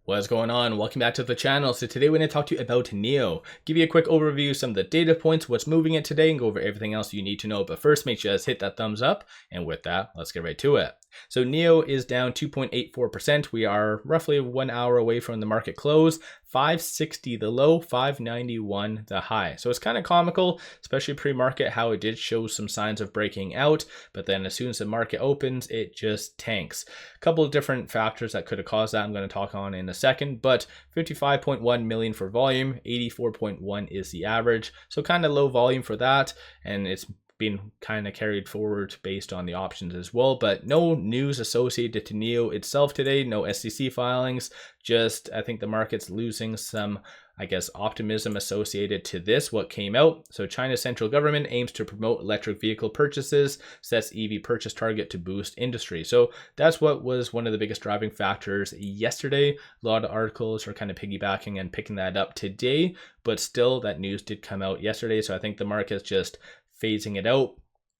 What's going on? Welcome back to the channel. So today we're going to talk to you about NIO. Give you a quick overview of some of the data points, what's moving it today, and go over everything else you need to know. But first, make sure you guys hit that thumbs up. And with that, let's get right to it. So NIO is down 2.84%. We are roughly 1 hour away from the market close. 560 the low, 591 the high. So it's kind of comical, especially pre-market, how it did show some signs of breaking out, but then as soon as the market opens, it just tanks. A couple of different factors that could have caused that I'm going to talk on in a second, but 55.1 million for volume, 84.1 is the average. So kind of low volume for that, and it's been kind of carried forward based on the options as well, but no news associated to NIO itself today, no SEC filings, just I think the market's losing some, I guess, optimism associated to this, what came out. So China's central government aims to promote electric vehicle purchases, sets EV purchase target to boost industry. So that's what was one of the biggest driving factors yesterday. A lot of articles are kind of piggybacking and picking that up today, but still that news did come out yesterday. So I think the market's just phasing it out.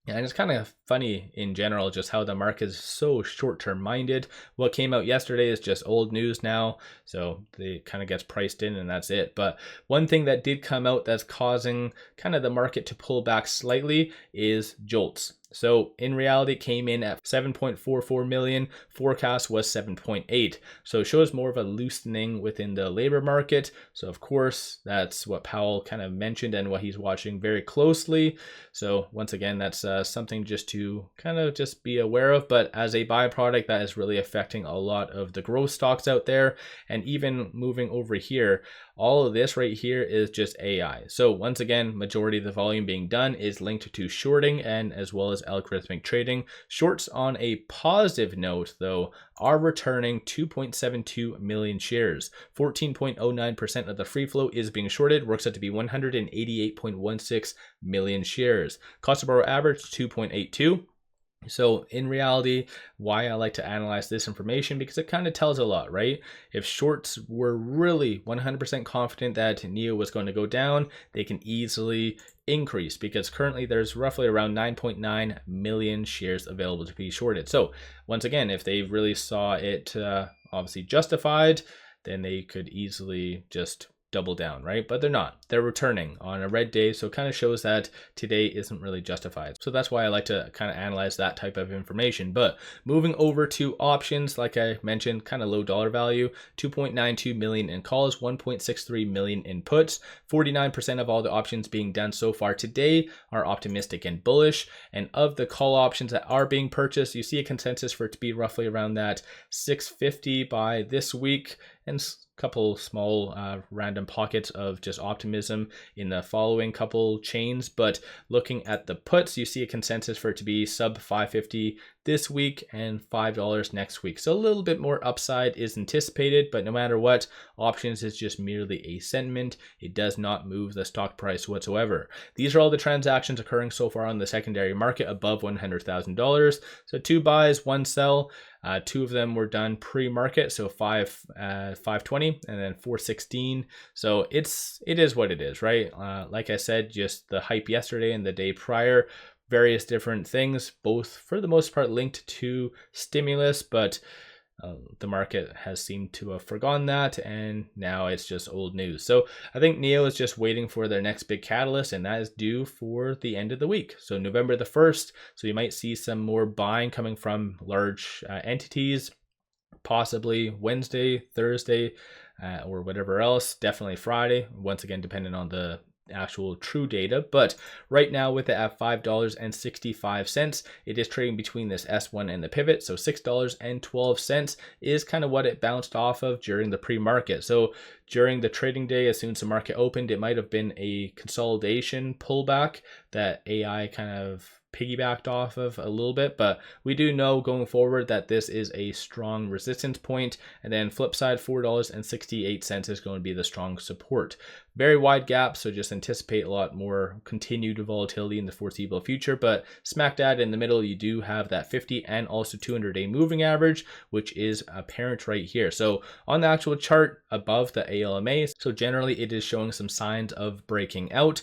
And it's kind of funny in general just how the market is so short-term minded. What came out yesterday is just old news now, so it kind of gets priced in and that's it. But one thing that did come out that's causing kind of the market to pull back slightly is JOLTS. So in reality, it came in at 7.44 million. Forecast was 7.8. So it shows more of a loosening within the labor market. So of course, that's what Powell kind of mentioned and what he's watching very closely. So once again, that's something just to kind of just be aware of. But as a byproduct, that is really affecting a lot of the growth stocks out there. And even moving over here, all of this right here is just AI. So once again, majority of the volume being done is linked to shorting and as well as algorithmic trading. Shorts on a positive note though are returning 2.72 million shares. 14.09% of the free float is being shorted, works out to be 188.16 million shares. Cost to borrow average 2.82. So in reality, why I like to analyze this information, because it kind of tells a lot, right? If shorts were really 100% confident that NIO was going to go down, they can easily increase, because currently there's roughly around 9.9 million shares available to be shorted. So once again, if they really saw it obviously justified, then they could easily just double down, right? But they're not. They're returning on a red day, so it kind of shows that today isn't really justified. So that's why I like to kind of analyze that type of information. But moving over to options, like I mentioned, kind of low dollar value, 2.92 million in calls, 1.63 million in puts. 49% of all the options being done so far today are optimistic and bullish. And of the call options that are being purchased, you see a consensus for it to be roughly around that 650 by this week, and couple small random pockets of just optimism in the following couple chains. But looking at the puts, you see a consensus for it to be sub 550 this week and $5 next week. So a little bit more upside is anticipated, but no matter what, options is just merely a sentiment. It does not move the stock price whatsoever. These are all the transactions occurring so far on the secondary market above $100,000. So 2 buys, 1 sell. 2 of them were done pre-market, so 520 and then 416. So it is what it is, right? Like I said, just the hype yesterday and the day prior, various different things, both for the most part linked to stimulus, but the market has seemed to have forgotten that, and now it's just old news. So I think NIO is just waiting for their next big catalyst, and that is due for the end of the week. So November the 1st. So you might see some more buying coming from large entities, possibly Wednesday, Thursday, or whatever else. Definitely Friday. Once again, depending on the actual true data, but right now with it at $5.65, it is trading between this S1 and the pivot. So $6.12 is kind of what it bounced off of during the pre-market. So during the trading day, as soon as the market opened, it might have been a consolidation pullback that AI kind of piggybacked off of a little bit, but we do know going forward that this is a strong resistance point, and then flip side $4.68 is going to be the strong support. Very wide gap, so just anticipate a lot more continued volatility in the foreseeable future, but smack dab in the middle you do have that 50 and also 200-day moving average, which is apparent right here. So on the actual chart above the ALMA, so generally it is showing some signs of breaking out.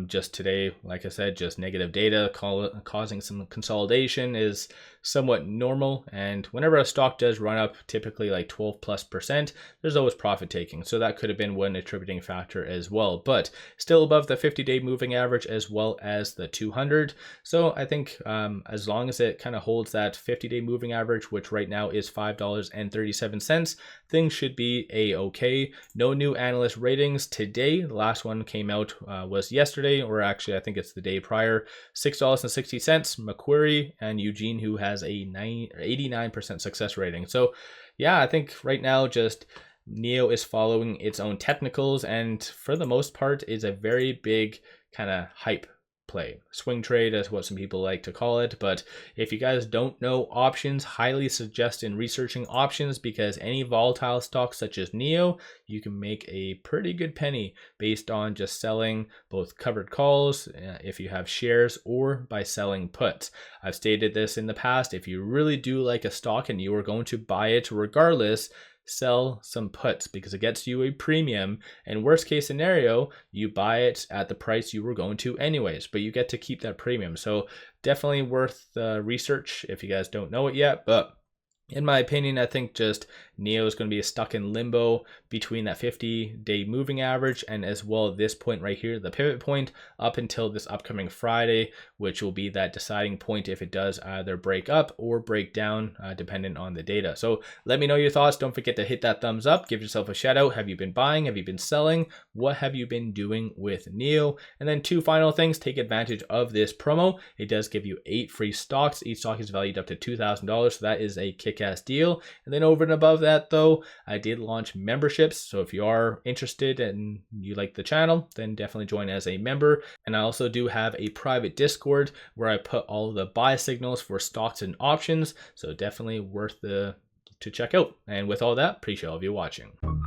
Just today, like I said, just negative data causing some consolidation is somewhat normal. And whenever a stock does run up, typically like 12+%, there's always profit taking. So that could have been one attributing factor as well, but still above the 50-day moving average as well as the 200. So I think as long as it kind of holds that 50-day moving average, which right now is $5.37, things should be a-okay. No new analyst ratings today. The last one came out was yesterday, or actually I think it's the day prior. $6.60, Macquarie and Eugene, who has a 89% success rating. So yeah, I think right now just NIO is following its own technicals, and for the most part is a very big kind of hype play. Swing trade is what some people like to call it, but if you guys don't know options, highly suggest in researching options, because any volatile stock such as NIO, you can make a pretty good penny based on just selling both covered calls if you have shares, or by selling puts. I've stated this in the past, if you really do like a stock and you are going to buy it regardless, sell some puts, because it gets you a premium, and worst case scenario, you buy it at the price you were going to anyways, but you get to keep that premium. So definitely worth research if you guys don't know it yet. But in my opinion, I think just NIO is going to be stuck in limbo between that 50-day moving average and as well this point right here, the pivot point, up until this upcoming Friday, which will be that deciding point if it does either break up or break down, dependent on the data. So let me know your thoughts. Don't forget to hit that thumbs up. Give yourself a shout out. Have you been buying? Have you been selling? What have you been doing with NIO? And then two final things. Take advantage of this promo. It does give you 8 free stocks. Each stock is valued up to $2,000. So that is a kick-ass deal. And then over and above that, though, I did launch memberships. So if you are interested and you like the channel, then definitely join as a member. And I also do have a private Discord where I put all the buy signals for stocks and options. So definitely worth to check out. And with all that, appreciate all of you watching.